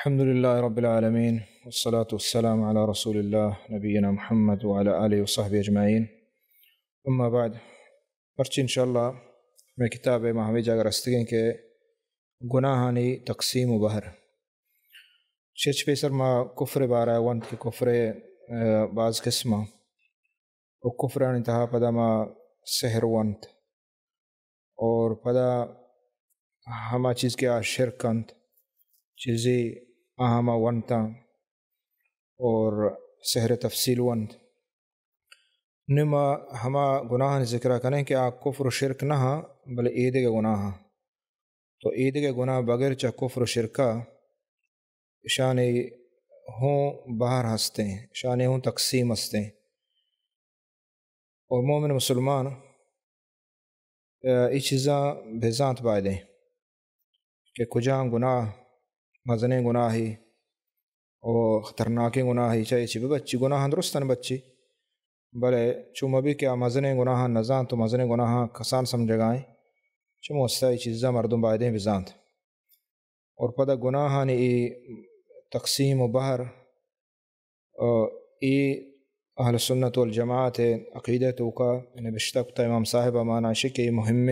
الحمد لله رب العالمين والصلاة والسلام على رسول الله نبينا محمد وعلى آله وصحبه أجمعين. أما بعد پرچی انشاءاللہ میں کتاب ماہوی جاگر استگیں کہ گناہانی تقسیم و بہر چچ پیسر ما کفر بارا ونت کہ کفر بعض قسمہ و کفران انتہا پدا ما سحر ونت اور پدا ہما چیز کے شرک انت چیزی اہما ونتا اور سحر تفصیل ونت نما ہما گناہ ذکر کریں کہ کفر و شرک نہ بلے عید کے گناہ تو عید کے گناہ بغیر چا کفر و شرکا شانے ہوں باہر ہستے ہیں شانے ہوں تقسیم ہستے ہیں اور مومن مسلمان ای چیزاں بھیزانت بائدیں کہ کجاں گناہ مزنے گناہی اور خطرناکی گناہی چاہیے چی بچی گناہ درستن بچی بلے چوم بھی کیا مزنے گناہ نزان تو مزنے گناہ کسان سمجھ گائیں چوم وسطی چیزاں مردم بائدیں بزانت اور پدا گناہانی ای تقسیم و بہر ای اہل سنت والجماعت عقیدہ تو کا نبشتہ کتا امام صاحب امانا شکی مہم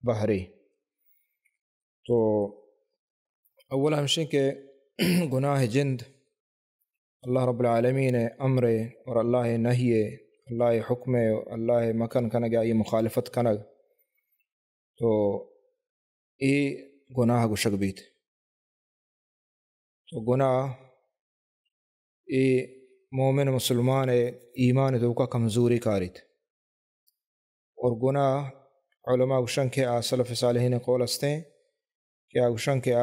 بہری تو اولا ہمشہ کہ گناہ جند اللہ رب العالمین امر اور اللہ نہی اللہ حکم اور اللہ مکن کنگ یا یہ مخالفت کنگ تو ای گناہ گشک بیت تو گناہ ای مومن مسلمان ایمان دو کا کمزوری کاریت اور گناہ علماء گشن کے سلف صالحین قول استے کہ گشن کے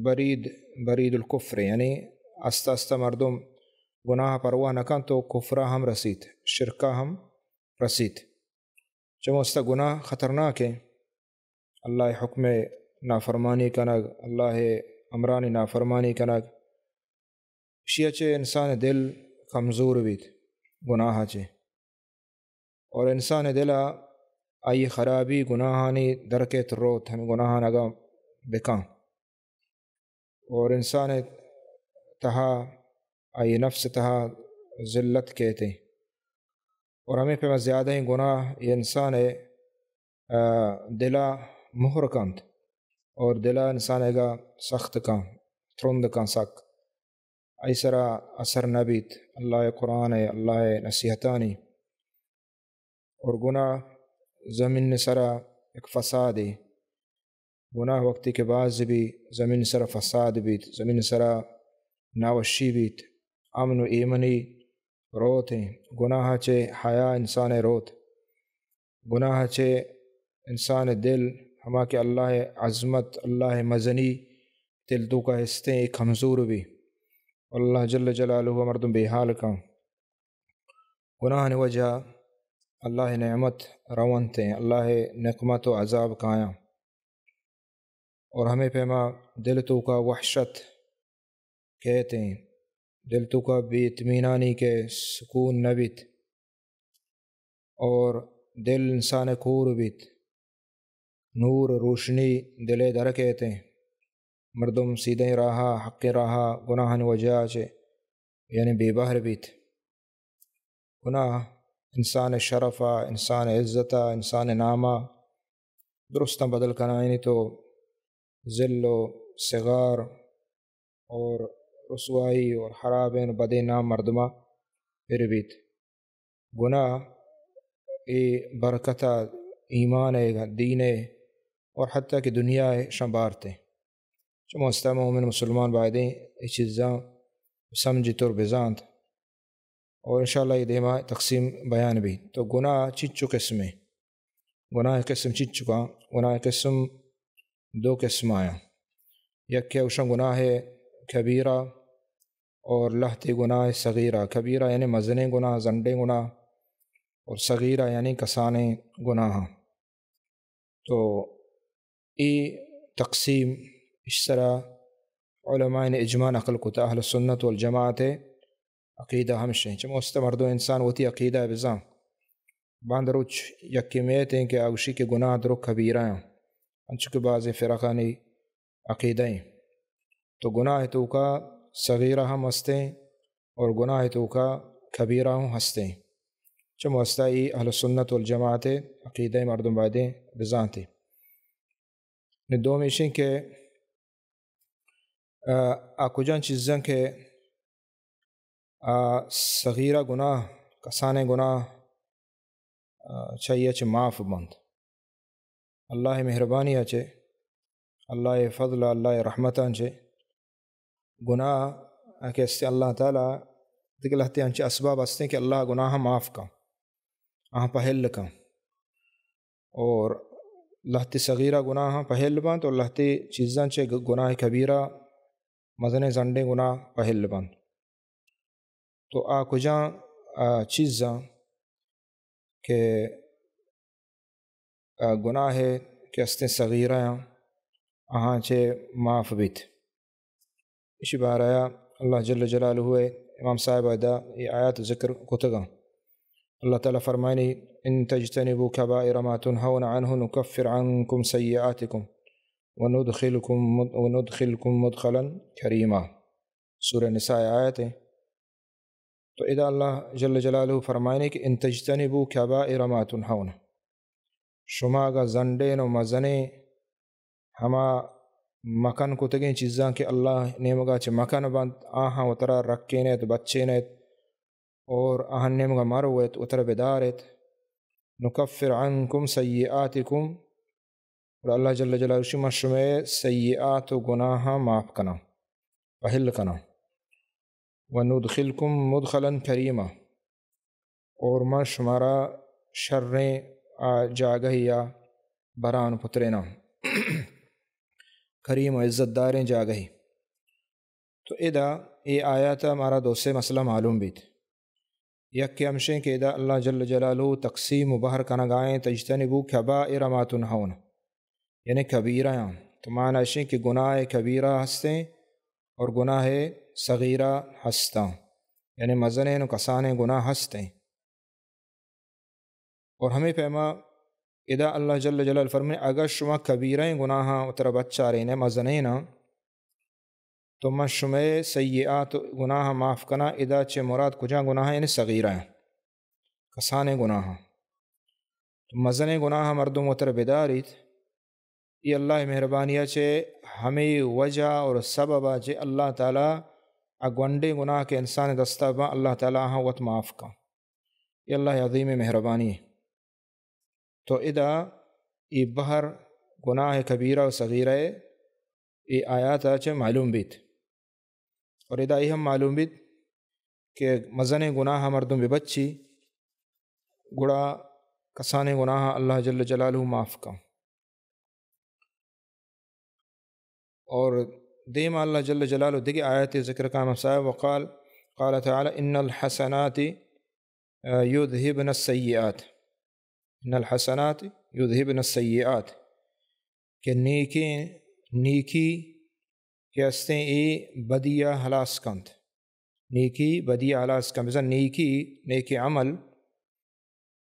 برید الکفر یعنی آستہ آستہ مردم گناہ پرواہ نکن تو کفرہ ہم رسید شرکہ ہم رسید چموستا گناہ خطرناک ہے اللہ حکم نافرمانی کنگ اللہ امرانی نافرمانی کنگ شیعہ چے انسان دل کمزور بیت گناہ چے اور انسان دلہ آئی خرابی گناہانی درکت روت ہمیں گناہ نگا بکاں اور انسان تہا آئی نفس تہا ذلت کہتے اور ہمیں پہ زیادہ ہی گناہ یہ انسان دلہ مہر کانت اور دلہ انسان گا سخت کان ترند کان سک ایسرا اثر نبیت اللہ قرآن اللہ نصیحتانی اور گناہ زمین سرا ایک فساد ہے گناہ وقتی کے بعد بھی زمین سرا فساد بیت زمین سرا ناوشی بیت امن و ایمنی روت ہیں گناہ چے حیا انسان روت گناہ چے انسان دل ہما کہ اللہ عظمت اللہ مزنی دل تو کا ہستے ایک کمزور بھی اللہ جل جلالہ مردم بے حال کا گناہ نے وجہ اللہ نعمت رونتے اللہ نقمت و عذاب کایاں اور ہمیں پیما دل تو کا وحشت کہتے ہیں دل تو کا بے اطمینانی کے سکون نبیت اور دل انسان کور بیت نور روشنی دلے در کہتے ہیں مردم سیدھے راہا حق راہا گناہن وجہ چے یعنی بے بہر بیت گناہ انسان شرفہ انسان عزتہ انسان نامہ درستہ بدل کنائنی تو ذل و صغار اور رسوائی اور حرابین بدے نام مردمہ پھر بیت گناہ ای برکتہ ایمان دین اور حتیٰ کہ دنیا شمبارتے چموستا مومن مسلمان بائدیں یہ چیزاں سمجھی طور بزانت اور انشاءاللہ یہ دیما تقسیم بیان بھی تو گناہ چچو قسم ہے گناہ قسم چچو کا گناہ قسم دو قسم آیا یک کہ اوشن گناہ کبیرہ اور لہتی گناہ صغیرہ کبیرہ یعنی مزنے گناہ زنڈے گناہ اور صغیرہ یعنی کسانے گناہ تو ای تقسیم اس طرح علماء نے اجماع نقل کتا اہل سنت والجماعت عقیدہ ہمشہ چموست مردو انسان ہوتی عقیدہ بزاں باندروچ یکی میت ہیں کہ آگوشی کے گناہ درو کبیرہ ہیں انچو کے بعض فرقانی عقیدیں تو گناہ تو کا صغیرہ ہم ہستے اور گناہ تو کا کبیرہ ہم ہستے چم وسطی اہل سنت والجماعت عقیدہ مردم بادیں بزانتے دومیشن کے کجان چیزاں کے صغیرہ گناہ کسانے گناہ چاہیے معاف بند اللہ مہربانی اچے اللہ فضل اللہ رحمت انچے گناہ کے اس اللہ تعالیٰ دکھلتے انچے اسباب ہستے کہ اللہ گناہ معاف کا پہل کا اور لہتی صغیرہ گناہ پہل بند اور لہتی چیزاں چے گناہ کبیرہ مزن زنڈے گناہ پہل بند تو کجاں چیزاں کہ گناہ ہے کہ استے صغیرہ چے معاف بیت اسی بار آیا اللہ جل جلالہ ہوئے امام صاحب ادا یہ آیات ذکر کتگا اللہ تعالیٰ فرمائنی ان تجتنبوا کبائر ما تنہون عنہ نکفر عنکم سیئاتکم وندخلکم مدخلا کریما سورہ نساء آیت ہے تو اذا اللہ جل جلالہ فرمائنی کہ ان تجتنبوا کبائر ما تنہون شما کا زنڈین و مزنے ہما مکان کو تگیں چیزاں کہ اللہ نیمگا چھ مکان بند آہاں اترا رکھے نیت بچے نیت اور آہاں نیمگا مرویت اترا بدارت نکفر عنکم سیئاتکم اور اللہ جل جلالہ شما شما سیئات و گناہ معاف کنا پہل کنا وندخلکم مدخلا کریما اور ما شمارا شریں جاگہی یا بران پترینا کریم و عزت داریں جاگہی تو ادا یہ آیات ہمارا دوسرے مسئلہ معلوم بھی تھے یک کہ ہمشیں کہ ادا اللہ جل جلالہ تقسیم و بہر کنگائیں تجتنبوا کبائر ما تنہون یعنی کبیرہ تو معنی اشیں کہ گناہ کبیرہ ہستیں اور گناہ صغیرہ ہستاں یعنی مزنیں و کسانے گناہ ہستیں اور ہمیں پیما ادا اللہ جل جلالہ فرمائے اگر شما کبیریں گناہ اترا بچہ رہنے مزنیں تو ما شما سیئات گناہ معاف کنا ادا چے مراد کجا گناہ یعنی صغیرہ کسانے گناہ تو مزنے گناہ مردم اتر بداریت یہ اللہ مہربانیہ چے ہمیں وجہ اور سبب چے اللہ تعالیٰ اگونڈے گناہ کے انسان دستہ با اللہ تعالیٰ وط معاف کا یہ اللہ عظیم مہربانی ہے تو ادا یہ بہر گناہ کبیرہ و صغیرہ یہ آیات چے معلوم بیت اور ادا یہ ہم معلوم بیت کہ مزن گناہ مردم بچی گڑا کسانے گناہ اللہ جل جلالہ معاف کا اور دیم اللہ جل جلالہ دیکھیں آیت ذکر کا مسائل وقال قال تعالی ان الحسنات یذہبن السیئات ان الحسنات یذہبن السیئات کہ نیکی کہ استے ای بدیہ حلاس کند نیکی بدیہ حلاس کند مثلا نیکی عمل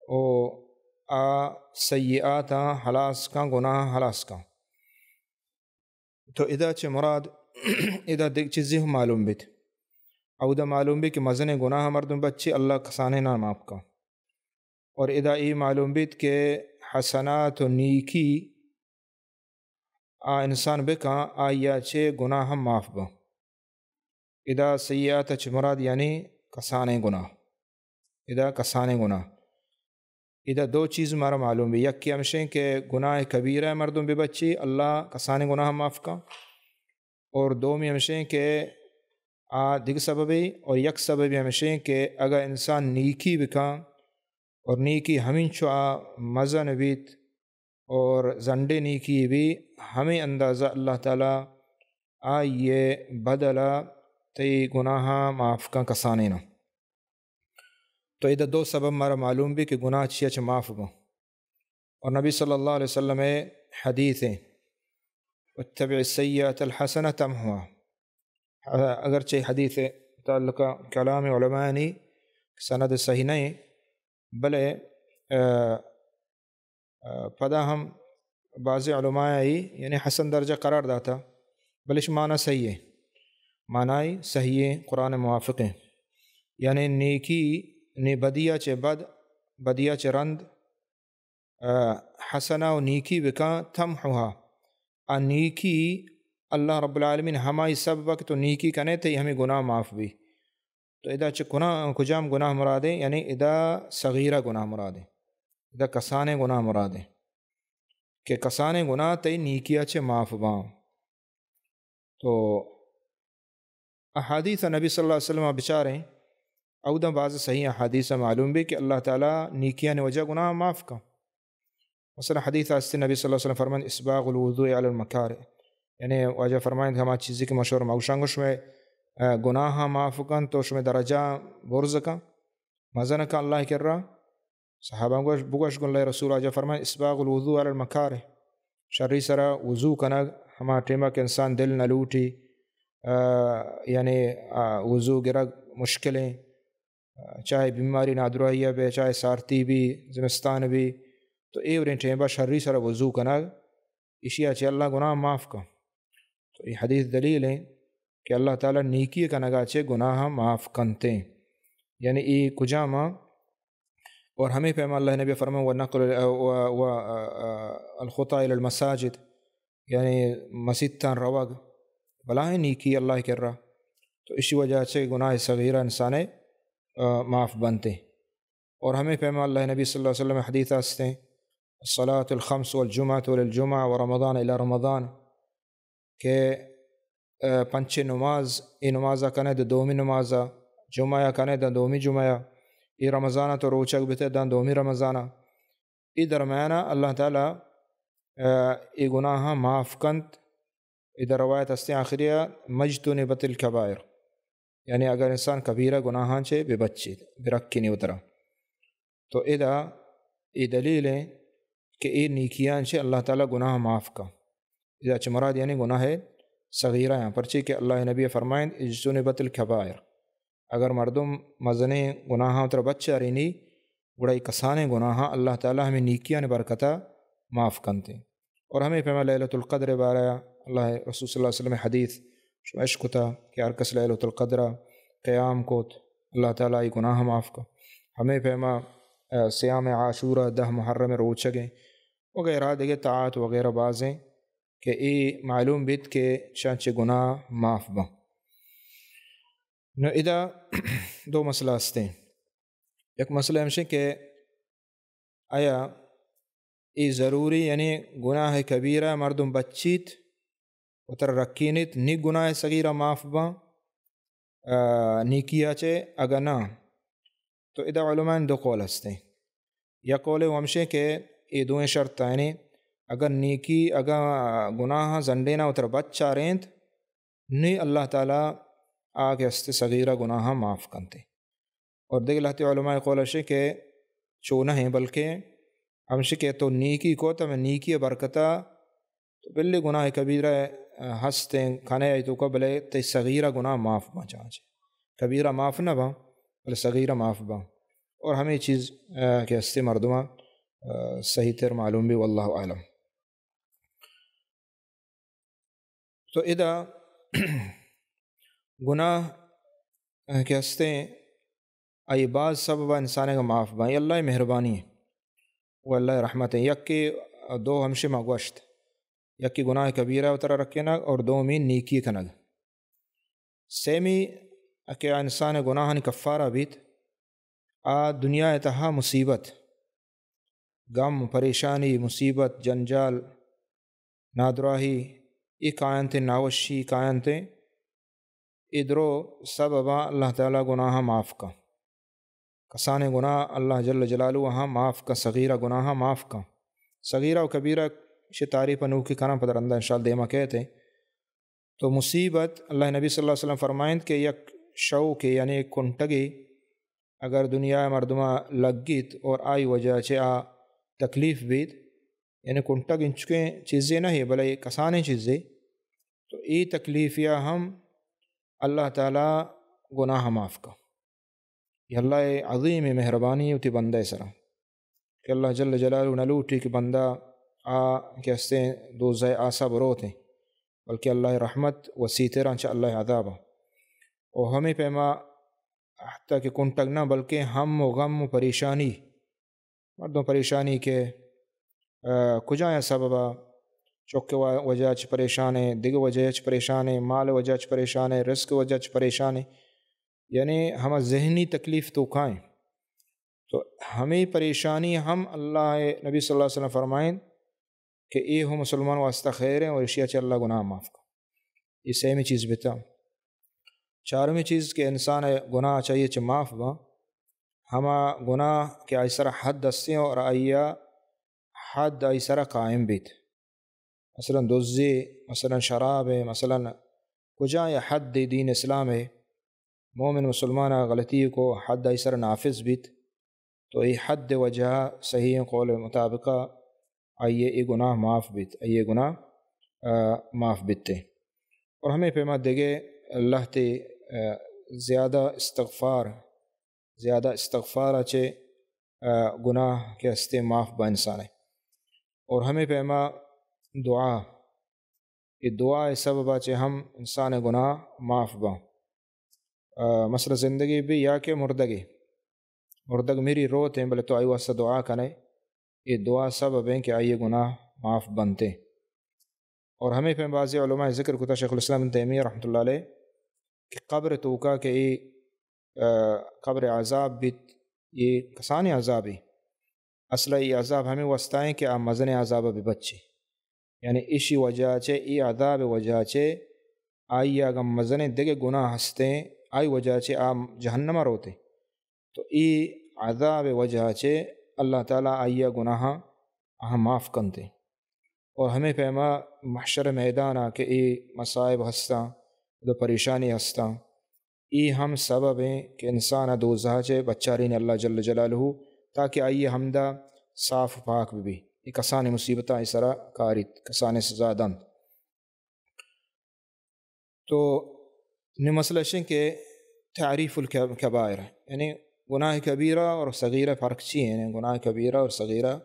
او سیئات حلاس کن گناہ حلاس کن تو ادا چے مراد ادا دیکھ چیزیں ہم معلوم بیت او دا معلوم بھی کہ مزن گناہ مردم بچی اللہ کسانے نہ معاف کا اور ادا ای معلوم بیت کہ حسنات و نیکی انسان بکا آیا چے گناہ ہم معاف با ادا سیئات چے مراد یعنی کسانے گناہ ادا کسانے گناہ ادا دو چیز ہمارا معلوم بھی یک کی ہمشیں کہ گناہ کبیرہ مردم بھی بچی اللہ کسانے گناہ معاف کا اور دو میں ہمشیں کہ دیگر سببی اور یک سببی ہمشیں کہ اگر انسان نیکی بکا اور نیکی ہمیں چو مزن بیت اور زنڈے نیکی بھی ہمیں اندازہ اللہ تعالیٰ آئیے بدلا تی گناہ معاف کا کسانے نا تو ادھر دو سبب ہمارا معلوم بھی کہ گناہ چیچ معاف با اور نبی صلی اللہ علیہ وسلم حدیث ہے اتبع السیئۃ الحسنہ تمحوها اگرچہ حدیث تعلق کلام علماء نہیں سند صحیح نہیں بلے پدا ہم بعض علماء یعنی حسن درجہ قرار داتا بلش معنی صحیح ہے، معنی صحیح ہے، قرآن موافق ہے. یعنی نیکی نی بدیا چے بد بدیا چے رند حسنہ و نیکی بکا تمحوہا آ نیکی اللہ رب العالمین ہمائی سب وقت تو نیکی کنے تے ہمیں گناہ معاف بھی. تو ادا چے کجام گناہ مراد ہے، یعنی ادا صغیرہ گناہ مراد ہے، ادا کسانے گناہ مراد ہے کہ کسانے گناہ تے نیکیا چے معاف باں. تو احادیث نبی صلی اللہ علیہ وسلم بچاریں اودا بعض صحیح احادیث معلوم بھی کہ اللہ تعالیٰ نیکیاں نے وجہ گناہ معاف کا. مثلا حدیث آستے نبی صلی اللہ علیہ وسلم فرمائیں اسباغ الوضوء علی المکارہ، یعنی واجہ فرمائیں ہما چیزی کے مشہور موشنگش میں گناہ معاف کن تو اس میں درجہ برز کا مزن کا اللہ کر رہا. صحابہ بگوش گن اللہ رسول واجہ فرمائیں اسباغ الوضوء علی المکارہ، شرری سرا وضو کنگ ہما ٹیمہ کے انسان دل نہ لوٹی، یعنی وضو گرگ مشکلیں، چاہے بیماری نادرائیہ بھی، چاہے سارتی بھی، زمستان بھی، تو اے ورین ٹیمہ شرری سرا وضو کنگ اشیاء چے اللہ گناہ معاف کا. تو یہ حدیث دلیل ہے کہ اللہ تعالیٰ نیکی کنگا چے گناہ معاف کنتے، یعنی ای کجاما. اور ہمیں پیما اللہ نبی فرمائے وَنَقْلُ الْخُطَى إِلَى الْمَسَاجِدِ، یعنی مسجد تان روگ بلائیں نیکی اللہ کر رہا. تو اسی وجہ سے گناہ صغیرہ انسانے معاف بنتے. اور ہمیں پیما اللہ نبی صلی اللہ علیہ وسلم حدیث آستے ہیں الصلاة الخمس والجمعة للجمعة ورمضان إلى رمضان، کہ پنچ نماز ای نمازہ کنے دا دومی نمازہ، جمعہ کنے دا دومی جمعہ، ای رمضانہ تو روچک بیتے دا دومی رمضانہ. ای درمیانہ اللہ تعالیٰ ای گناہ معاف کنت. ادھر روایت ہستے آخریہ مجتنبت الکبائر، یعنی اگر انسان کبیرہ گناہاں چے بے بچی برکی نہیں اترا. تو ادا ای دلیل ہے کہ ای نیکیاں چے اللہ تعالیٰ گناہ معاف کا. ادا چے مراد یعنی گناہ صغیرہ ہیں پرچی کہ اللہ نبی فرمائیں اجتنبت الکبائر، اگر مردم مزنے گناہاں اترا بچہ رہنی گڑائی کسانے گناہاں اللہ تعالیٰ ہمیں نیکیاں برکتہ معاف کنتے. اور ہمیں پیما لیلۃ القدر بارہ اللہ رسول صلی اللہ علیہ وسلم حدیث شو عشق تھا کہ ارکس لیلۃ القدر قیام کو اللہ تعالیٰ گناہ معاف کا. ہمیں پیما سیام عاشورہ 10 محرم روچگیں وغیرہ دیگے طاعت وغیرہ بازیں کہ ای معلوم بیت کہ چانچہ گناہ معاف با. نو ادا دو مسئلہ ہستے ہیں. ایک مسئلہ ہمشہ کہ آیا ای ضروری یعنی گناہ کبیرہ مردم بچیت اتر رکینت نی گناہ صغیرہ معاف با نیکیا چے اگر نا. تو ادا علماء دو قول ہستے ہیں. یا قول ہمشہ کہ ای دوئیں شرط یعنی اگر نیکی اگر گناہ زنڈینا اتر بچ رہنت نی اللہ تعالیٰ آگے ہستے صغیرہ گناہ معاف کنتے. اور دیکھ لہتے علماء قول ہشے کہ چونہ ہیں بلکہ ہمشہ کہ تو نیکی کو تو میں نیکی برکتہ تو بلے گناہ کبیرہ ہستیں کھانے آئی تو قبلے تے صغیرہ گناہ معاف با چاہے کبیرہ معاف نہ با بلے صغیرہ معاف با. اور ہمیں چیز کہ ہستے مردمہ صحیح تر معلوم بھی واللہ عالم. تو ادا گناہ کہ ہستے آئی بعض سبب انسانے کا معاف با، یہ اللہ مہربانی ہے وہ اللہ رحمت ہے. یک کہ دو ہمشہ مگوشت، یک کہ گناہ کبیرہ اترا رکھے نگ اور دو میں نیکی کنگ. سیمی کہ انسان گناہ کفارہ بیت دنیا اتہا مصیبت غم پریشانی مصیبت جنجال نادراہی ای کائنتے ناوشی کائنتے ادرو سببا اللہ تعالیٰ گناہ معاف کا کسانے گناہ اللہ جل جلالہ وہاں معاف کا صغیرہ گناہ معاف کا. صغیرہ و کبیرہ شی تعریف انوکھی کنا پدر اندہ انشاءاللہ دیما کہتے. تو مصیبت اللہ نبی صلی اللہ علیہ وسلم فرمائیں کہ یک شو کے یعنی ایک کنٹگی اگر دنیا مردمہ لگیت اور آئی وجہ چے تکلیف بیت یعنی کنٹگ انچکیں چیزیں نہیں بلے کسانے چیزیں تو ای تکلیفیہ ہم اللہ تعالیٰ گناہ معاف کا. یہ اللہ عظیم مہربانی ہوتی بندہ سرا کہ اللہ جل جلالہ نلوٹی کہ بندہ کہ ہستے دوزہ آسا بروتے بلکہ اللہ رحمت وسیع رانچ اللہ عذاب اور ہمیں پیما حتیٰ کہ کنٹک نہ بلکہ ہم و غم و پریشانی مردوں پریشانی کے کجا سببا چوک وجہ چ پریشان ہے دیگر وجہ چ پریشان ہے مال وجہ چ پریشان ہے رزق وجہ چ پریشان ہے یعنی ہم ذہنی تکلیف تو کھائیں تو ہمیں پریشانی ہم اللہ نبی صلی اللہ علیہ وسلم فرمائیں کہ اے ہو مسلمان واسطہ خیر ہیں اور اشیاء چ اللہ گناہ معاف کر. یہ سیمی چیز بتا. چارمی چیز کہ انسان گناہ چاہیے چ معاف با ہما گناہ کہ ایسرا حد دستے اور آئیا حد ایسرا قائم بیت مثلا دزی مثلا شراب ہے مثلا کجا یا حد دین اسلام ہے مومن مسلمان غلطی کو حد ایسرا نافذ بیت تو یہ حد وجہ صحیح قول مطابق آئیے یہ گناہ معاف بیت یہ گناہ معاف بیتے. اور ہمیں پیما دیگے اللہ تے زیادہ استغفار اچھے گناہ کے ہستے معاف با انسان ہے. اور ہمیں پیما دعا یہ دعا سبب اچھے ہم انسان گناہ معاف با مثلا زندگی بھی یا کہ مردگ میری روت ہیں بلے تو آئی واسطہ دعا کنے یہ دعا سبب ہیں کہ آئیے گناہ معاف بنتے. اور ہمیں پہ بعض علماء ذکر کتا شیخ الاسلام ابن تیمیہ رحمۃ اللہ علیہ کہ قبر توکا کہ یہ قبر عذاب بھی یہ کسانی عذاب ہی اصلا یہ عذاب ہمیں واسطائیں کہ آپ مزن عذاب بھی بچے یعنی اسی وجہ چے یہ عذاب وجہ چے آئی اگر مزن دیگے گناہ ہستے آئی وجہ چے آپ جہنمہ روتے تو یہ عذاب وجہ چے اللہ تعالیٰ آئیہ گناہ ہم معاف کنتے. اور ہمیں پیما محشر میدانا کہ یہ مصائب ہستاں دو پریشانی ہستاں یہ ہم سبب ہیں کہ انسان دوزہ چے بچارین اللہ جل جلالہ تاکہ آئیے ہمدہ صاف پاک بھی یہ کسان مصیبتہ اسرا کاریت کسان سزا دند. تو نے مسئلہ شن کہ تعریف الکبائر یعنی گناہ کبیرہ اور صغیرہ فرق چی ہیں یعنی گناہ کبیرہ اور صغیرہ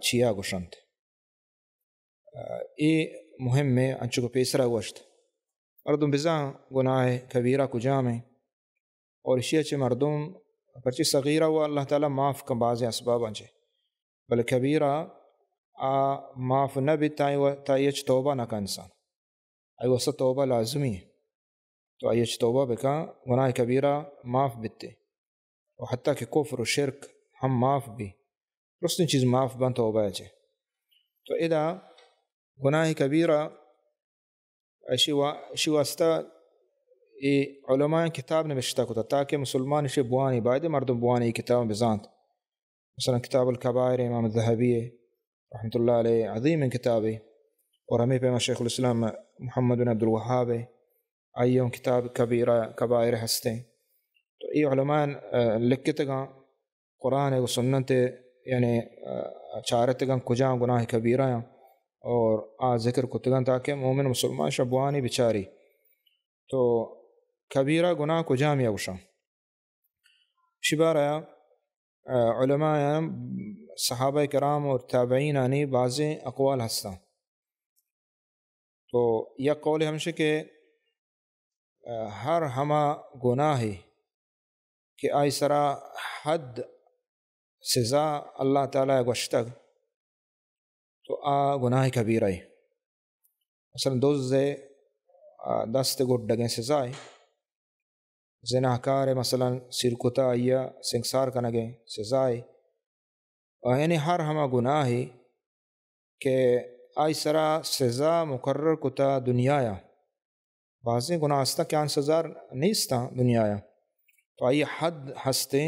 چیا گشنت یہ مهم ہے انچو کو پیسرا گوشت مردم بزاں گناہ کبیرہ کو جامیں اور اشیاء چے مردم پرچی صغیرہ وہ اللہ تعالیٰ معاف کا بعض اسباب انچے بل کبیرہ معاف نہ بھی تائیچ توبہ نہ کا انسان آئی وسط توبہ لازمی ہے تو آئیچ توبہ بکا گناہ کبیرہ معاف بیتے اور حتیٰ کہ کفر و شرک ہم معاف بھی رسن چیز معاف بن توبہ اچھے. تو ادا گناہ کبیرہ اشی واسطہ یہ علماء کتاب نوشتہ کتا تاکہ مسلمان اشی بوانی باید مردم بوانی کتاب بزانت مثلا کتاب الکبائر امام الذہبی رحمۃ اللہ علیہ عظیم کتاب ہے. اور ہمیں پہ شیخ الاسلام محمد بن عبد الوہاب آئیوں کتاب کبائر ہستے. تو یہ علماء لکھتے گا قرآن و سنت یعنی چارت گا کجا گناہ کبیرہ اور ذکر کتگاں تاکہ مومن مسلمان شبوانی بچاری تو کبیرہ گناہ کجا میں اوشاں شبارہ علماء صحابہ کرام اور تابعین آنی بعض اقوال ہستاں. تو یہ قول ہمشہ کہ ہر ہما گناہ کہ آئی سرا حد سزا اللہ تعالیٰ گوشتگ تو گناہ کبیرہ ہے. مثلا دوز دست گھٹ ڈگیں سزائے زناکار مثلا سرکتا یا سنگسار کنگیں سزائے یعنی ہر ہما گناہ کہ آئی سرا سزا مقرر کتا دنیا بعضی گناہ ہستا کیان سزا نیستا دنیا تو آئی حد ہستے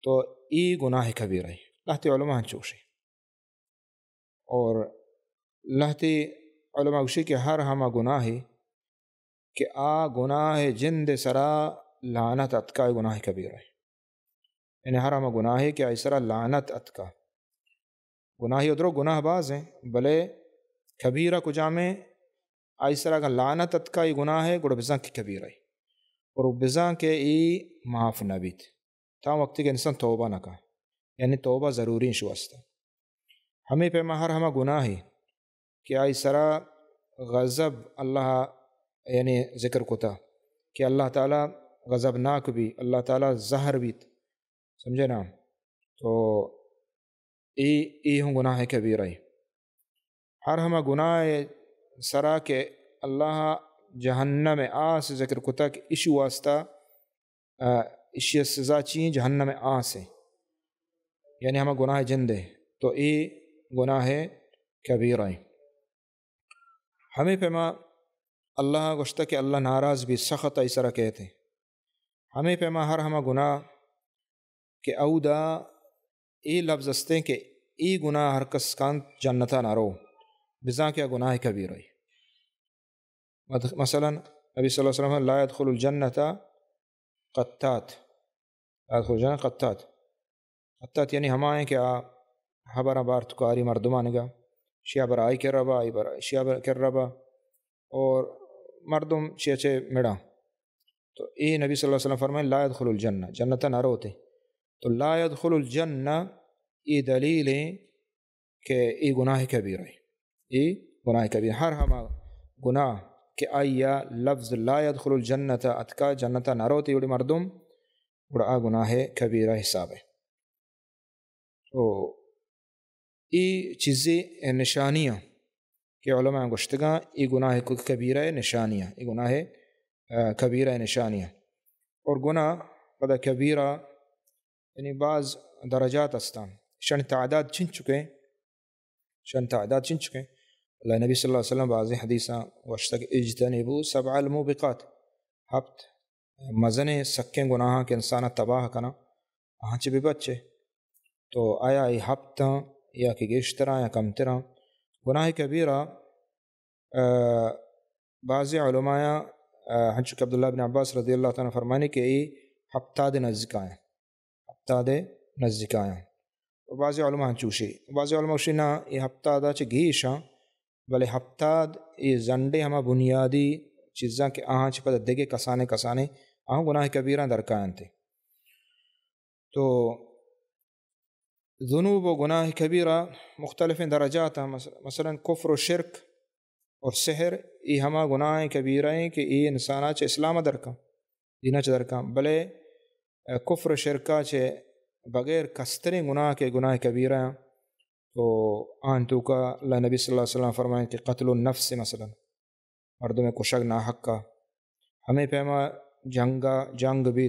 تو ای گناہ کبیرہ ہے لہتی علماء چوشے. اور لہتی علماء گوشی کہ ہر ہما گناہ کہ گناہ جند سرا لعنت اتکا گناہ کبیرہ ہے یعنی ہر ہما گناہ کہ آئی سرا لعنت اتکا گناہی ادرو گناہ باز ہیں بلے کبیرہ کو جامیں آئی سرا کا لعنت اتکا یہ گناہ ہے گوڑا بزاں کی کبیرہ ہے اور بزاں کے ای معاف نہ بیت تا وقتی کہ انسان توبہ نہ کا یعنی توبہ ضروری شوستہ. ہمیں پہ ہر ہما گناہ کہ آئی سرا غضب اللہ یعنی ذکر کتا کہ اللہ تعالیٰ غضبناک بھی، اللہ تعالیٰ زہر بھی، سمجھے نا؟ تو ای ہوں گناہ کبیرہ. ہر ہمہ گناہ سرا کہ اللہ جہنم آس ذکر کتا کہ اش واسطہ اشی سزا چین جہنم آس ہے، یعنی ہمہ گناہ جندے، تو ای گناہ کبیرہ. ہمیں پیما اللہ گوشتا کہ اللہ ناراض بھی سخت ایسرا کہتے. ہمیں پیما ہر ہمہ گناہ کہ اودا ای لفظ استے کہ ای گناہ ہر کس کان جنتا نہ رو بزا کیا گناہ کبیرہ. مثلا نبی صلی اللہ علیہ وسلم لا يدخل الجنت قطات، لا يدخل الجنت قطات. قطات یعنی ہمائیں کہ ہبرا بارتکاری مردمانگا شیعہ برائی کر ربا، شیعہ کر ربا اور مردم چیچے مڑا، تو اے نبی صلی اللہ علیہ وسلم فرمائے لا يدخل الجنہ، جنتا نہ روتے. تو لا يدخل الجنہ یہ دلیل ہے کہ یہ گناہ کبیرہ ہے، یہ گناہ کبیرہ. ہر ہما گناہ کہ آیا لفظ لا يدخل الجنہ اتکا جنتا نہ روتے وڑی مردم وڑا گناہ کبیرہ حساب ہے. تو ای چیزیں نشانیاں کہ علماء گوشتگاں ای گناہ کبیرہ نشانیاں، ای گناہ کبیرہ نشانیاں. اور گناہ پدا کبیرہ یعنی بعض درجات استان شن تعداد چن چکے، شن تعداد چن چکے. اللہ نبی صلی اللہ علیہ وسلم بعض حدیثاں گوشتگ اجتنبوا سبع الموبقات، ہفت مزنے سکیں گناہ کے انسانہ تباہ کنا آنچ بھی بچے. تو آیا ای ہفتہ یا کہ گیشترا یا کم ترا گناہ کبیرہ. بعض علماء ہنچک عبداللہ بن عباس رضی اللہ تعالیٰ فرمانے کہ ای ہفتہ دے نزدیک آئیں، ہفتہ دے نزدیک آئیں. اور بعض علماء ہنچوشی، بعض علماء ہوشی نا یہ ہفتہ دا چھ گیشاں بلے ہفتہ یہ زنڈے ہما بنیادی چیزاں کہ آہاں چھ پتہ دگے کسانے کسانے آہاں گناہ کبیرہ درکائیں تھے. تو ذنوب و گناہ کبیرہ مختلف درجات ہیں. مثلا کفر و شرک اور سحر یہ ہما گناہ کبیرہ ہیں کہ یہ انسانہ چھ اسلام درکاں دینہ چھ درکاں. بلے کفر و شرکہ چھ بغیر کستریں گناہ کے گناہ کبیرہ ہیں. تو آن تو کا اللہ نبی صلی اللہ علیہ وسلم فرمائیں کہ قتل النفس مثلا مردوں میں کشک ناحق کا. ہمیں پیما جنگ بھی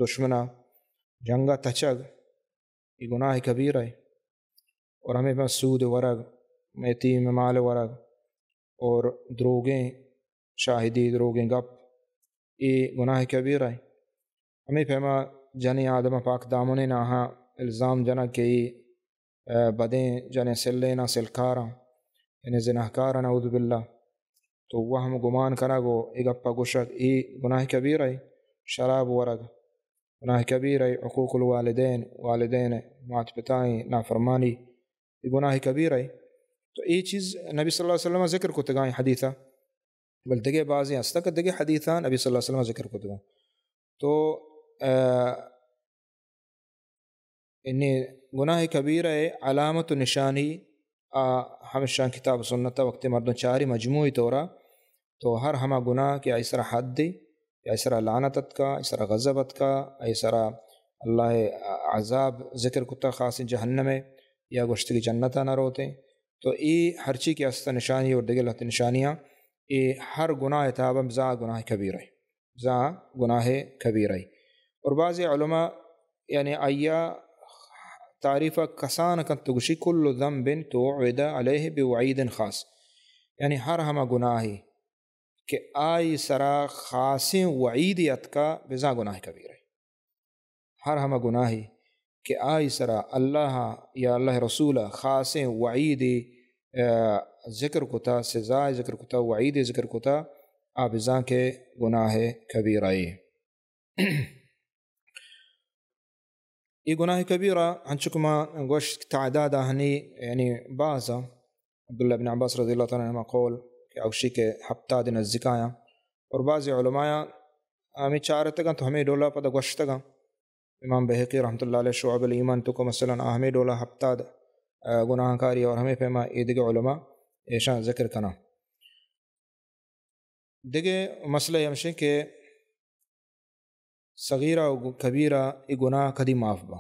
دشمنہ جنگا تچگ یہ گناہ کبیرہ ہے. اور ہمیں پیما سود ورگ یتیم مال ورگ اور دروگیں شاہدی دروگیں گپ یہ گناہ کبیرہ ہے. ہمیں پیما جنی آدم پاک دامن ناہا الزام جنا کہ بدیں جنے سلینا سلکاراں یعنی زناہکاراں نعوذ باللہ. تو وہ ہم گمان کرا گو اگپا گوشک ای گناہ کبیرہ ہے. شراب ورگ گناہ کبیرہ ہے. حقوق والدین مات پتائیں نافرمانی یہ گناہ کبیرہ ہے. تو یہ چیز نبی صلی اللہ علیہ وسلم ذکر کو تگائیں حدیثہ بل دگے بعضی ہستا کہ دگے حدیثہ نبی صلی اللہ علیہ وسلم ذکر کو تگائیں. تو انہیں گناہ کبیرہ علامت و نشانی ہمیشہ کتاب سنت وقت مردوں چاری مجموعی طورا. تو ہر ہمہ گناہ کہ ایسرا حد دی یا ایسرا لعنتت کا ایسرا غضبت کا ایسرا اللہ عذاب ذکر کتا خاص جہنم یا گشتگی جنتا نہ روتے. تو ای ہر چی کی استا نشانی اور دیگر لہت نشانیاں ای ہر گناہ تابم زا گناہ کبیرہ زا گناہ کبیرہ. اور بعض علماء یعنی آیا تعریف کسان کن تگشی کل ذنب توعد علیہ بوعید خاص، یعنی ہر ہمہ گناہی کہ آئی سرا خاص وعیدیت کا بزا گناہ کبیرہ. ہر ہمہ گناہی کہ آئی سرا اللہ یا اللہ رسول خاص وعیدی ذکر کتا سزا ذکر کتا وعید ذکر کتا آبزاں کے گناہ کبیرہ. یہ گناہ کبیرہ ہنچکما گوشت تعداد ہنی یعنی بعض عبداللہ بن عباس رضی اللہ تعالیٰ عنہ قول کہ اوشی کے ہفتہ دن الزکایاں. اور بعض علماء ہمیں چارتگاں تو ہمیں ڈولا پتہ گوشتگاں. امام بہقی رحمۃ اللہ علیہ شعب الایمان تو کو مثلا ہمیں ڈولا ہفتہ گناہ کاری اور ہمیں پیما عیدگ علماء ایشاں ذکر کنا. دیگه مسئلہ یہ ہمشہ کہ صغیرہ و کبیرہ ای گناہ کدی معاف با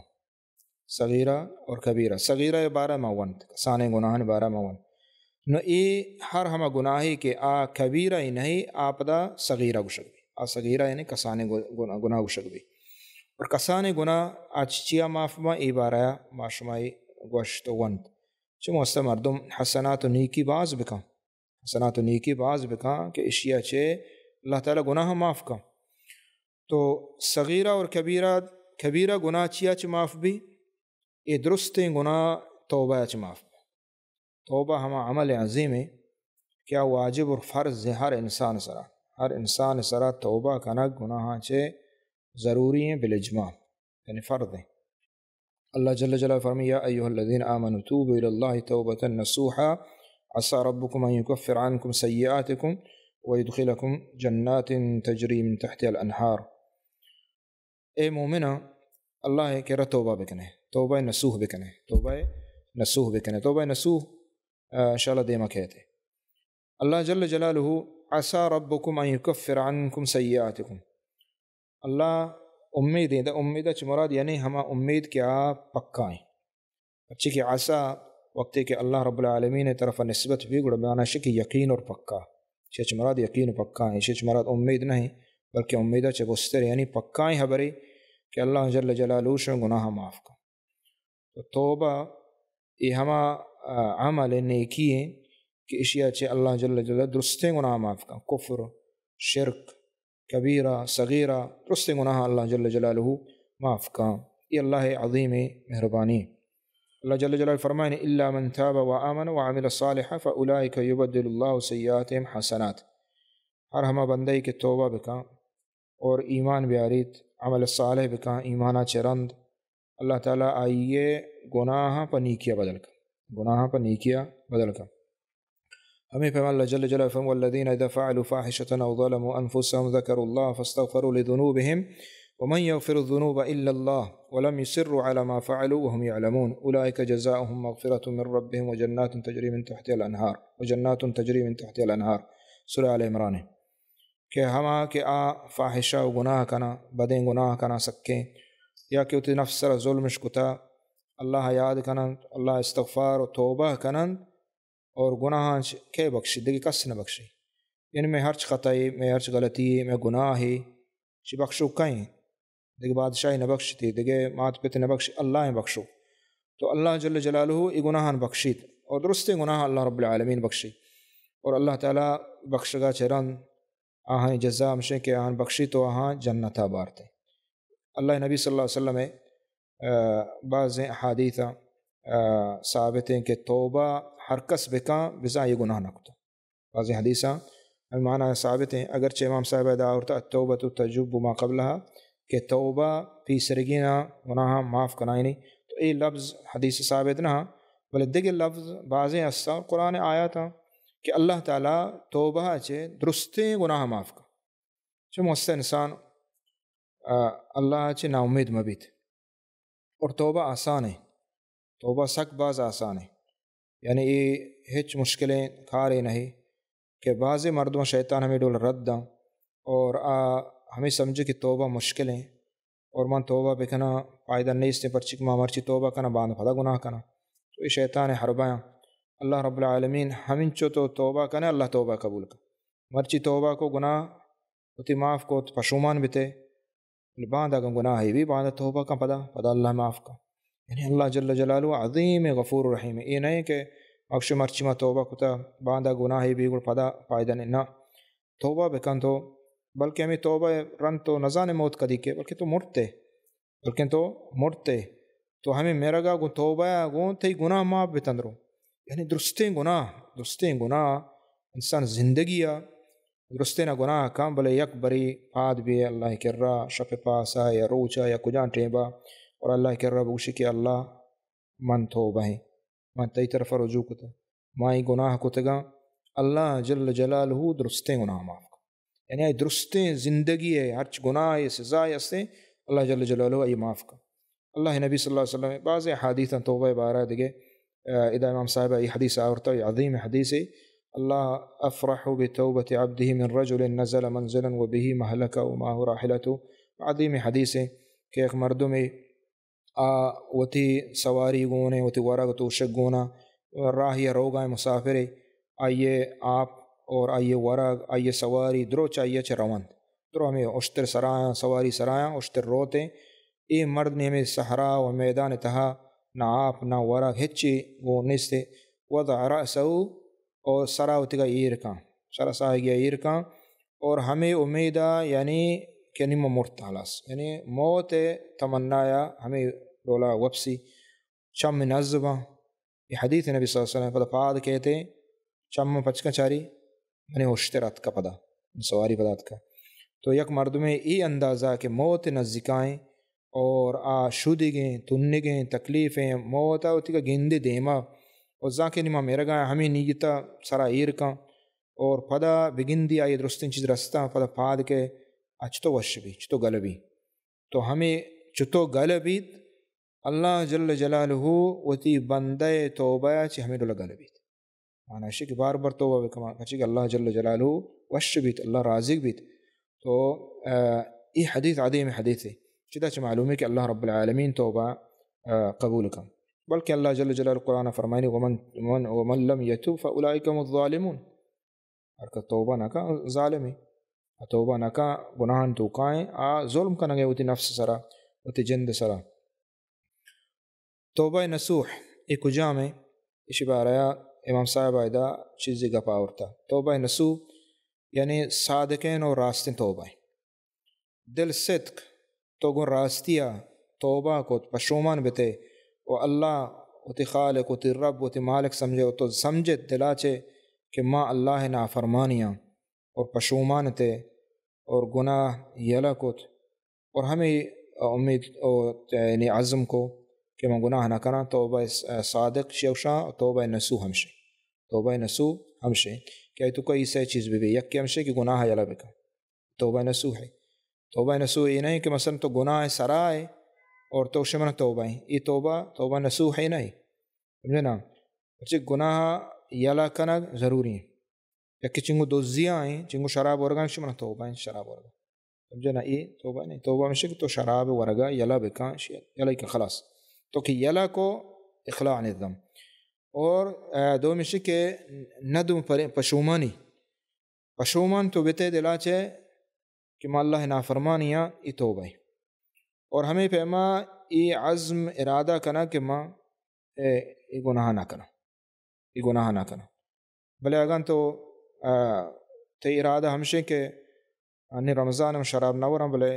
صغیرہ اور کبیرہ صغیرہ بارہ موان کسانے گناہن بارہ موان نو ای ہر ہما گناہی کہ آ کبیرہ ہی نہیں آپ دا صغیرہ گشک بھی آ صغیرہ یعنی کسانے گناہ گشک بھی اور کسانے گناہ آج چیا معاف با ای بارہ معاشمائی گوشت وند چو مستہ مردم حسنات و نیکی باز بکا حسنات و نیکی باز بکا کہ اشیاء چھے اللہ تعالیٰ گناہ معاف کا تو صغیرہ اور کبیرہ گناہ چیا چھ معاف بھی یہ درست گناہ توبہ چھ معاف بھی توبہ ہما عمل عظیم ہے کیا واجب اور فرض ہے ہر انسان سرا توبہ کنک گناہ چھے ضروری ہیں بالاجماع یعنی فرض ہیں اللہ جل جلالہ فرمی یا ایہا الذین آمنوا توبوا الی اللہ توبۃ نصوحا عسى ربكم ان يكفر عنكم سیئاتکم ويدخلكم جنات تجری من تحتها الانہار اے مومنہ اللہ کہ توبہ بکنے توبہ نصوح بکنے توبہ نصوح انشاءاللہ دیما کہتے اللہ جل جلالہ عسى ربكم ان يكفر عنكم سیئاتکم اللہ امید ہے امیدہ چھ مراد یعنی ہما امید کیا پکا ہیں اچھی کہ عسى وقت کہ اللہ رب العالمین طرف نسبت بھی گڑا بیانا شکی یقین اور پکا چھ مراد یقین و پکا ہیں چھ مراد امید نہیں بلکہ امیدہ چھ گستر یعنی پکا ہیں خبری کہ اللہ جل جلالہ شو گناہ معاف کا تو توبہ یہ ہما عمل نیکی ہیں کہ اشیاء چھ اللہ جل جلالہ درستے گناہ معاف کا کفر شرک کبیرہ صغیرہ درست گناہ اللہ جل جلالہ معاف کا یہ اللہ عظیم مہربانی اللہ جل جلالہ فرمائے الا من تاب وآمن وعمل صالحا فاولئک یبدل اللہ سیئاتہم حسنات ہر ہما بندے کے توبہ بکا اور ایمان بیاریت عمل صالح بکا ایمانہ چرند اللہ تعالیٰ آئیے گناہ پر نیکیہ بدل کا ہمیں فرمان اللہ جل جلالہ فرمان والذین اذا فعلوا فاحشة او ظلموا انفسهم ذکروا اللہ فاستغفروا لذنوبهم ومن يغفر الذنوب الا اللہ ولم يصروا على ما فعلوا وهم يعلمون اولئک جزاؤهم مغفرة من ربهم وجنات تجری من تحتها الانہار سورہ آل عمران کہ ہما کہ فاحشہ و گناہ کنا بدیں گناہ کنا سکیں یا کہ اتی نفس سر ظلم شکتا اللہ یاد کنن اللہ استغفار و توبہ کنن اور گناہ کے بخشی دیکھ کس نہ بخشی یعنی میں ہرچ خطائی میں ہرچ غلطی میں گناہی چی بخشو کہیں دیکھ بادشاہی نہ بخشتی دیکھ مات پت نہ بخشی اللہ بخشو تو اللہ جل جلالہ ای گناہن بخشید اور درست گناہ اللہ رب العالمین بخشی اور اللہ تعالیٰ بخشگا چرن آہاں جزا ہمشے کہ آہاں بخشی تو آہاں جنتا بارتے اللہ نبی صلی اللہ علیہ وسلم بعض حادیثہ ثابت ہیں کہ توبہ ہر کس بکا بزا یہ گناہ نکتا بعض حدیثہ ہمیں معنی ثابت ہیں اگرچہ امام صاحب دعورتا التوبۃ تجب ما قبلہا کہ توبہ فی سرگینہ گناہ معاف کنائی نہیں تو یہ لفظ حدیث ثابت نہ بلکہ دیگر لفظ بعض حصہ قرآن آیا تھا کہ اللہ تعالیٰ توبہ چے درستے گناہ معاف کا چو مستہ انسان اللہ چے نا امید مبیت اور توبہ آسان ہے توبہ سک باز آسان ہے یعنی یہ ہچ مشکلیں کھارے نہیں کہ بعض مردوں شیطان ہمیں ڈول رد داں اور ہمیں سمجھے کہ توبہ مشکلیں اور من توبہ بکنا فائدہ نہیں اس نے پرچک ماں مرچی توبہ کنا باندھ پھدا گناہ کنا تو یہ شیطان حربایاں اللہ رب العالمین ہمیں چو تو توبہ کنا اللہ توبہ قبول کا مرچی توبہ کو گناہ ہوتی معاف کو پشومان بتے باندھا کا گناہ ہی بھی باندھا توبہ کا پدا اللہ معاف کا یعنی اللہ جل جلالہ عظیم غفور رحیم یہ نہیں کہ اکش مرچی ما توبہ کتا باندھا گناہ ہی بھی گل پدا فائدہ نہیں نہ توبہ بکن تو بلکہ ہمیں توبہ رن تو نزان موت کدی کے بلکہ تو مرتے تو ہمیں میرا گا گو توبہ گو تی گناہ معاف بتندرو یعنی درستے گناہ انسان زندگیہ درستے نہ گناہ کام بلے یک بری پاد بھی اللہ کر رہا شپ پاسا یا روچا یا کجان ٹیبا اور اللہ کر رہا بوشی کہ اللہ من توبہ ہیں من تی طرف رجوع کتا مائی گناہ کتگا اللہ جل جلالہ درستے گناہ معاف کا یعنی درستے زندگی ہے ہرچ گناہ ہے سزائے استے اللہ جل جلالہ ای معاف کا اللہ نبی صلی اللہ علیہ وسلم بعض حدیثاں توبہ بارہ دیگے ادا امام صاحبہ یہ حدیث آورتا ہے عظیم حدیث ہے الله أفرح بتوبة عبده من رجل نزل منزلا وبه مهلك ومعه راحلته. عظیم حدیث ہے کہ ایک مردم وتی سواری گونے وتی ورگ تو شگونا راہ یا روگائے مسافر آئیے آپ اور آئیے ورگ آئیے سواری درو چاہیے چھ روند درو ہمیں اشتر سرایاں سواری سرایاں اشتر روتے اے مرد نے ہمیں صحرا و میدان تہا نہ آپ نہ ورگ ہچی وہ نستے وضع رأسہ اور سراوتی کا ایرکاں سرا ساہ گیا ایرکاں اور ہمیں امیدہ یعنی کہ نم مرتا خلاص یعنی موت تمنایا ہمیں رولا وپسی چم نزباں. یہ حدیث نبی صلی اللہ علیہ وسلم پدا پاد کہتے ہیں چم پچکا چاری یعنی اشترات کا پدا سواری پدات کا. تو یک مرد میں ای اندازہ کہ موت نزدیکائیں اور شودگیں تنگیں تکلیفیں موت ہوتی کا گندے دیما اور ذاکر نما میرا گایا ہمیں نیتا سرا ایرکاں اور پدا بگندی آئی درستن چیز رستہ پدا پاد کے چتو وش بھی چتو گل بھی. تو ہمیں چتو گل بھی اللہ جل جلالہ وتی بندہ توبہ چی ہمیں ڈولا گل بھی معنی ہے کہ بار بار توبہ بکما کہ اللہ جل جلالہ وش بھی اللہ رازق بھی. تو یہ حدیث عظیم حدیث ہے چدا چھ معلوم ہے کہ اللہ رب العالمین توبہ قبول کم بلکہ اللہ جل جلالہ قرآن فرمائنی ومن لم یتوب فاولئک هم الظالمون ہر توبہ نہ کا ظالم ہے توبہ نہ کا گناہن تو کائیں ظلم کا نگے ہوتی نفس سرا ہوتی جند سرا. توبہ نصوح ایک کجا میں اسی باریا امام صاحب آئدہ چیزی گپا اورتا. توبہ نصوح یعنی صادقین اور راستیں توبہ دل صدق تو گن راستیا توبہ کو پشومان بتے و اللہ ہوتی خالق ہوتی رب ہوتی مالک سمجھے تو سمجھے دلاچے کہ ماں اللہ نافرمانیاں اور پشومان تے اور گناہ یلا کت اور ہمیں امید یعنی عزم کو کہ میں گناہ نہ کرنا. توبہ صادق شوشا توبہ نصوح ہمشے توبہ نصوح ہمشے کہ تو کوئی سے چیز بھی یک کہ ہمشے کہ گناہ یلا بکا توبہ نصوح ہے. توبہ نصوح یہ نہیں کہ مثلا تو گناہ سرائے اور تو شمن توبہ ہے یہ توبہ نصوح ہے نہیں سمجھے نا. اچھے گناہ یلا کنگ ضروری ہے یا کہ چنگو دوزیاں ہیں چنگو شراب ورگا شمن توبہ ہیں شراب ورگا سمجھے نا. یہ توبہ نہیں توبہ میں کہ تو شراب ورگا یلا بکا یلا کا خلاص تو کہ یلا کو اخلاع نظام اور دو میں کہ ندم پشومان تو بتے دلا چے کہ ما اللہ نافرمانیاں ای توبہ ہے. اور ہمیں پیما ای عزم ارادہ کنا کہ ما ای گناہ نہ کنا بلے اگن تو تے ارادہ ہمشے کہ انی رمضان میں شراب نہ ورم بلے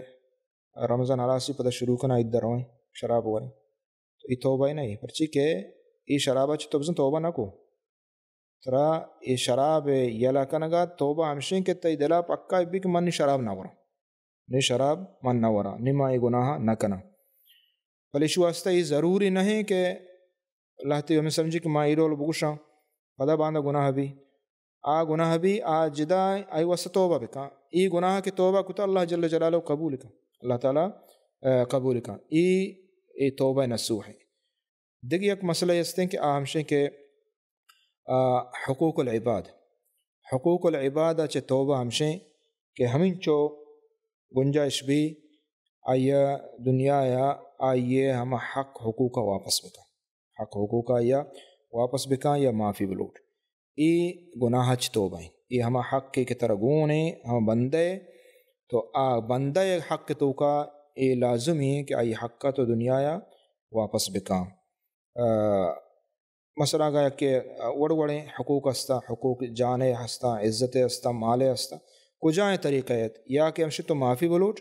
رمضان علاسی پتہ شروع کنا ادھر ہوئیں شراب وریں تو ای توبہ ہی نہیں پرچی کہ ای شرابہ چی تو بزن توبہ نہ کو ترا ای شراب یلا کنگا توبہ ہمشے کہ تی دلا پکا بھی کہ من شراب نہ ورم نی شراب من نہ ورم نی ما ای گناہ نہ کنا. بلے شو واسطہ یہ ضروری نہیں کہ اللہ تی ہمیں سمجھی کہ ما ای رول بگوشاں پدا باندھا گناہ بھی جدا آئی واسطہ توبہ بکا ای گناہ کی توبہ کتا اللہ جل جلالہ قبول کا اللہ تعالیٰ قبول کا ای توبہ نصوح ہے. دیکھیں ایک مسئلہ یہ کہ ہمشے کہ حقوق العباد چے توبہ ہمشے کہ ہمیں چو گنجائش بھی آئیا دنیا یا آئیے ہم حق حقوقہ واپس بکا یا معافی بلوٹ ای گناہ چ توبہ ہیں ای ہم حق کے طرح گونے ہم بندے تو بندہ حق تو کا اے لازمی ہے کہ آئی حق کا تو دنیا یا واپس بکا. مثلا گیا کہ وڑے حقوق ہستا حقوق جانے ہستا عزت ہستا مال ہستا کجائیں طریقہ ہے یا کہ ہمشے تو معافی بلوٹ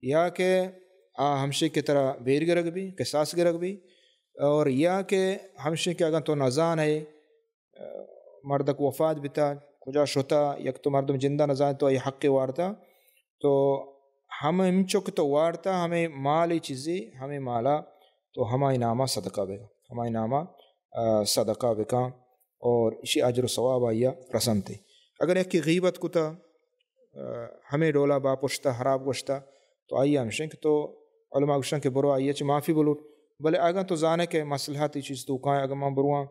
یا کہ ہمشے کی طرح بیر گرگ بھی قصاص گرگ بھی اور یا کہ ہمشے کے اگر تو نزان ہے مردک وفات بتا کجا شتا یک تو مردم جندہ نزان تو یہ حق وارتا تو ہم چک تو وارتا ہمیں مالی چیزی ہمیں مالا تو ہمائی نامہ صدقہ بکا اور اسی اجر و ثواب آیا رسم تھی. اگر ایک کی غیبت کتا ہمیں ڈولا با پشتا حراب گوشتا تو آئیے ہمشن کہ تو علماء گوشتن کہ برو آئیے چھ معافی بلوٹ بلے آگاں تو زانے کہ مصلحاتی چیز تو کائیں اگر ماں بروان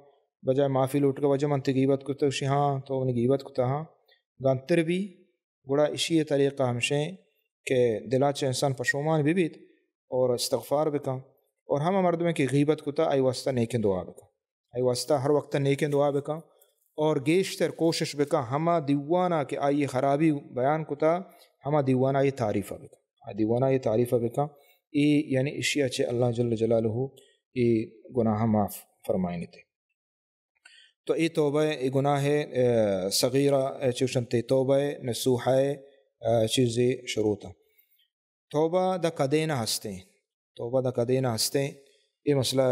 بجائے معافی لوٹ کے وجہ منت غیبت کو تو ہاں تو انہیں غیبت کو ہاں گانتر بھی گڑا اسی طریقہ ہمشیں کہ دلاچ انسان پشومان بھی بیت اور استغفار بکا اور ہم مرد میں کہ غیبت کتا ای واسطہ نیکن دعا بکا ای واسطہ ہر وقت نیکن دعا بکا اور گیشتر کوشش بکا ہما دیوانا کہ آئی خرابی بیان کتا ہما دیوانا یہ تعریفہ بکا دیوانا یہ تعریفہ بکا ای یعنی اشی اچھے اللہ جل جلالہ ای گناہ معاف فرمائنی تھے تو ای توبہ ای گناہ صغیرہ چوشنتے توبہ نصوحہ چیزیں شروطہ توبہ دا کدینہ ہستے توبہ دا کدینہ ہستے یہ مسئلہ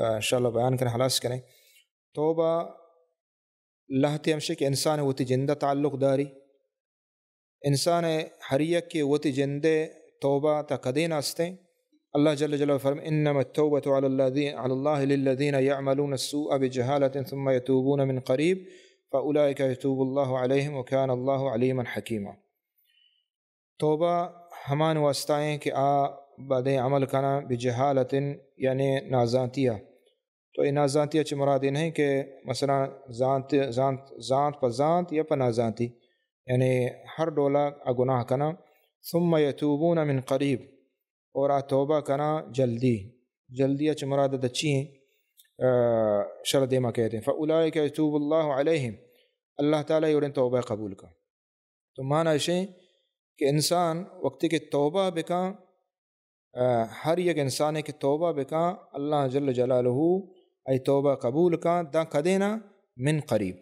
انشاءاللہ بیان کریں خلاص کریں توبہ لہتے ہمشے کہ انسان ہوتی جندہ تعلق داری انسان ہر یک کے ہوتی جندے توبہ تا کدینہ ہستے اللہ جل جلالہ فرم انما التوبة على الله للذين يعملون السوء بجهالة ثم يتوبون من قريب فأولئك يتوب الله عليهم وكان الله عليما حكيما توبہ ہمان واسطائیں کہ بعد عمل کنا بجہالت یعنی نازانتیہ تو یہ نازانتیہ چھ مراد یہ نہیں کہ مثلا ذات پر ذات یا پر نازانتی یعنی ہر ڈولا گناہ کنا ثم یتوبون من قریب اور توبہ کنا جلدی چھ مراد دچی ہیں شرط دیما کہتے ہیں فاولئک یتوب اللہ علیہم اللہ تعالیٰ یہ توبہ قبول کا تو معنی ہے کہ انسان وقتی کہ توبہ بکا ہر یک انسان کی توبہ بکا اللہ جل جلالہ ای توبہ قبول کا دا کدینا من قریب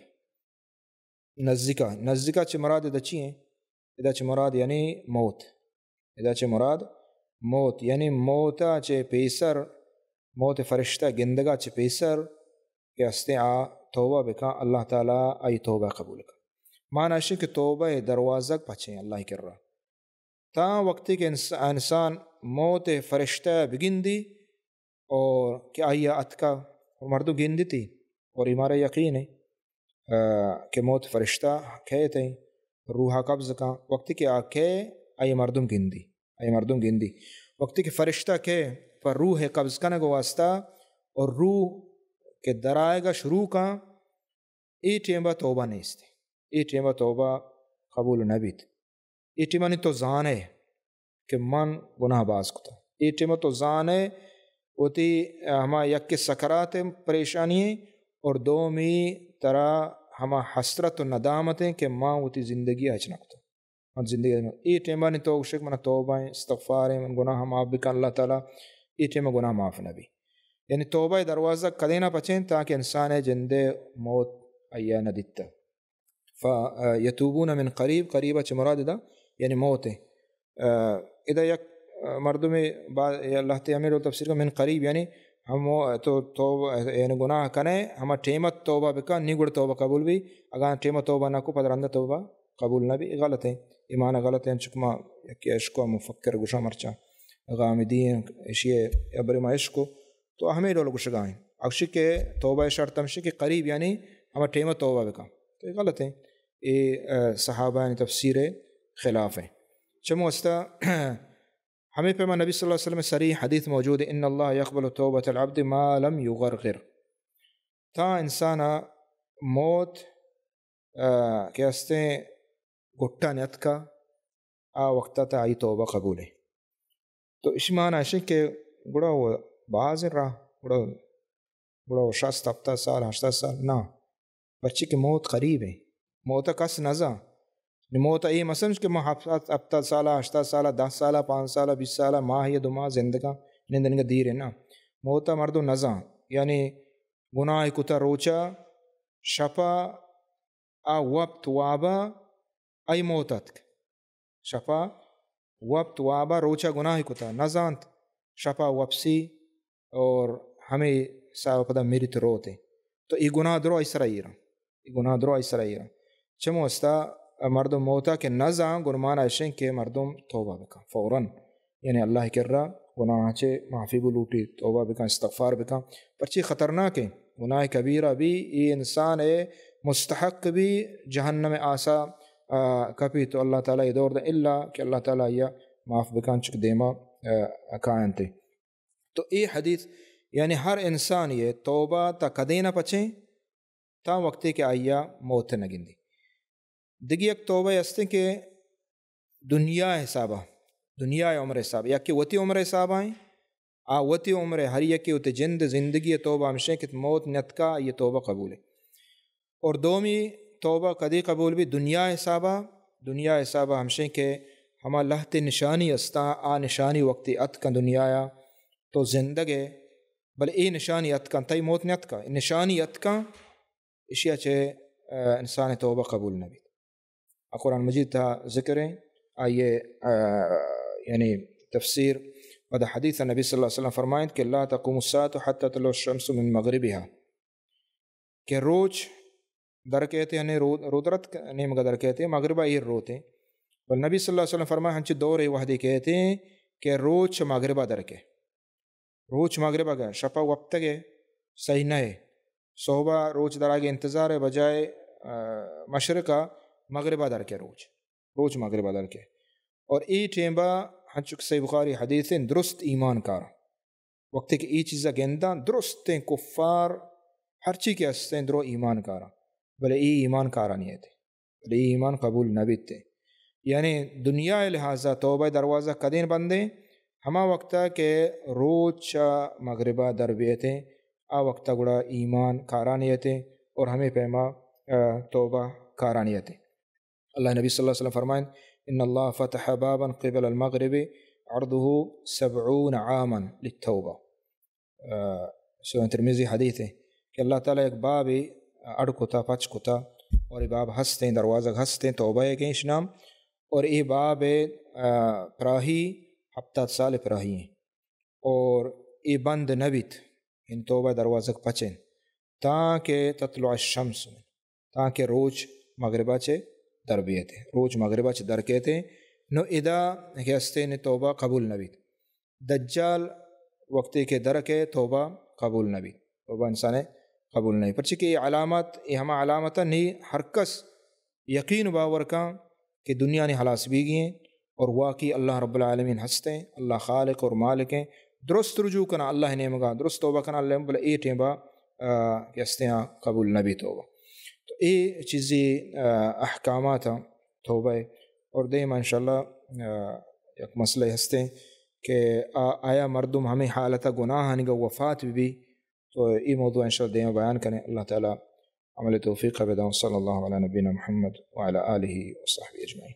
نزدیکا چھ مراد دچی ہیں ادا چھ مراد یعنی موت ادا چھ مراد موت یعنی موتا چھ پیسر موت فرشتہ گندگا چھ پیسر کہ استے توبہ بکا اللہ تعالیٰ ای توبہ قبول کا معنی ہے کہ توبہ دروازہ پچھیں اللہ کر رہا تا وقتی کہ انسان موت فرشتہ بگندی اور کہ آئیہ اتکا مردو گندی تھی اور ہمارا یقین ہے کہ موت فرشتہ کہتے ہیں روحہ قبض کا وقتی کہ آکے آئیہ مردم گندی وقتی کہ فرشتہ کے پر روح قبض کا نگو واسطہ اور روح کے درائے گا شروع کا ای ٹیمبا توبہ نہیں استے ای ٹیمبا توبہ قبول نبیت ای ٹیمہ نہیں تو زانے کہ من گناہ باز کتا ای ٹیمہ تو زانے ہوتی ہما یک کے سکرات پریشانی ہیں اور دومی طرح ہما حسرت و ندامتیں کہ ماں ہوتی زندگی اچنا کتا من زندگی ای ٹیمہ نہیں تو شک من توبہ ہیں استغفار ہیں من گناہ معاف بکا اللہ تعالیٰ ای ٹیمہ گناہ معاف نبی یعنی توبہ دروازہ کدینا پچیں تاکہ انسان جندے موت ایا نہ دیتا فیتوبون من قریبہ چھ مراد دا یعنی موت ہے ادا یک مردم اللہ تعالیٰ و تفسیر کا من قریب یعنی ہم توبہ یعنی گناہ کنے ہما ٹیمت توبہ بکا نیگڑ توبہ قبول بھی اگر ٹیمت توبہ نہ کو پدرندہ توبہ قبول نہ بھی غلط ہے ایمان غلط ہے چکما یکی عشق و مفکر گشا مرچا غامدین اشیے ابر ما عشق تو ہمیں لوگ گشگائیں اکشی کے توبہ شرط ہمشی کہ قریب یعنی ہما ٹیمت توبہ بکا تو یہ غلط ہے یہ صحابہ یعنی تفسیر خلاف ہے چمو استا ہمیں پیما نبی صلی اللہ علیہ وسلم صریح حدیث موجود ہے ان اللہ یقبل توبۃ العبد ما لم یغرغر تا انسان موت کہ استے گھٹا نیت کا وقتا تا آئی توبہ قبول ہے تو اس معنی ہے کہ گڑا وہ باز رہا گڑا وہ 60 سال 80 سال نہ بچے کی موت قریب ہے موت کس نزا موت یہ مثلا کہ میں 70 سالہ 80 سالہ 10 سالہ 5 سالہ 20 سالہ ماہ یا 2 ماہ زندگاں نندن کا دیر ہے نا موتا مردو نزا یعنی گناہ کتا روچا شپا وقت وابا ای موتت شپا وقت وابا روچا گناہ کتا نزانت شپا وپسی اور ہمیں سا پدا میری روتے تو یہ گناہ درو ایسرائیرہ چمو استا مردم موتا کہ نزا گرمان ایشن کے مردم توبہ بکا فوراً یعنی اللہ کر رہا گناہ چے معافی بلوٹی توبہ بکا استغفار بکا پرچی خطرناک ہے گناہ کبیرہ بھی یہ انسان ہے مستحق بھی جہنم آسا کبھی تو اللہ تعالیٰ یہ دور دا اللہ کہ اللہ تعالیٰ یہ معاف بکان چک دیما کائن تے تو یہ حدیث یعنی ہر انسان یہ توبہ تا کدینہ پچیں تا وقتی کہ آیا موت نگندی دگی یک توبہ ہستے کہ دنیا حسابہ دنیا عمر حساب یا کہ وتی عمر حساب آئیں وتی عمر ہر یکی ہوتے جند زندگی توبہ ہمشیں کہ موت نت کا یہ توبہ قبول ہے. اور دومی توبہ کدی قبول بھی دنیا حسابہ ہمشیں کہ ہما لہت نشانی استا نشانی وقتی ات کا دنیا تو زندگے بل ای نشانی ات کا تئی موت نت کا نشانی ات کا اشیاء چھے انسان توبہ قبول نبی. قرآن مجید تھا ذکر ہے آئیے یعنی تفسیر بعد حدیث نبی صلی اللہ علیہ وسلم فرمائیں کہ لا تقوم الساعة حتى تطلع الشمس من مغربها کہ روچ در کہتے ہیں رودرت نیم کا در کہتے ہیں مغربہ یہ روتے بل نبی صلی اللہ علیہ وسلم فرمائیں ہنچ دور وحدی کہتے ہیں کہ روچ مغربہ در کے روچ مغربہ گئے شپا وقت گئے صحیح نہ صحبہ روچ در آگے انتظار ہے بجائے مشرقہ مغربہ در کے روچ مغربہ در کے. اور ای ٹیمبا ہنچک صحیح بخاری حدیث درست ایمان کار وقتی کہ ای چیزا گندہ درست کفار ہر چی کے ہستیں درو ایمان کارا بلے ای ایمان کارا نہیں تھے بلے ای ایمان قبول نبی تھے. یعنی دنیا لہٰذا توبہ دروازہ قدین بندے ہما وقتا کہ روچ مغربہ در بیتے وقتا گڑا ایمان کارا نہیں تھے اور ہمیں پیما توبہ کارا نہیں تھے. اللہ نبی صلی اللہ علیہ وسلم فرمائیں ان اللہ فتح بابا قبل المغرب عرضه 70 عاما للتوبہ. سنن ترمذی حدیث ہے کہ اللہ تعالیٰ ایک باب اڑکتا پچکتا اور یہ باب ہستیں دروازہ ہستیں توبہ کے نام اور یہ باب پراہی 70 سال پراہی ہیں اور یہ بند نبیت ان توبہ دروازہ پچیں تاکہ تطلع الشمس تاکہ روچ مغربہ چے در بیتے روچ مغربہ چے در کہتے نو ادا کہ ہستیں توبہ قبول نبیت. دجال وقتی کے در کے توبہ قبول نبی توبہ انسان قبول نہیں پرچہ کہ یہ علامت یہ ہما علامت نہیں ہر کس یقین باور کا کہ دنیا نے حلاس بھی گئیں اور واقعی اللہ رب العالمین ہستیں اللہ خالق اور مالک ہیں درست رجوع کنا اللہ نے مگا درست توبہ کنا اللہ بلا ای ٹیمبا کہ ہستیں قبول نبی توبہ. تو یہ چیزی احکامات توبہ اور دیما انشاءاللہ ایک مسئلہ ہستیں کہ آیا مردم ہمیں حالت گناہ نگا وفات بھی تو یہ موضوع انشاءاللہ دیما بیان کریں. اللہ تعالیٰ عمل توفیق بداؤں. صلی اللہ علیہ نبینا محمد وعلی آلہ وصحبہ اجمعین.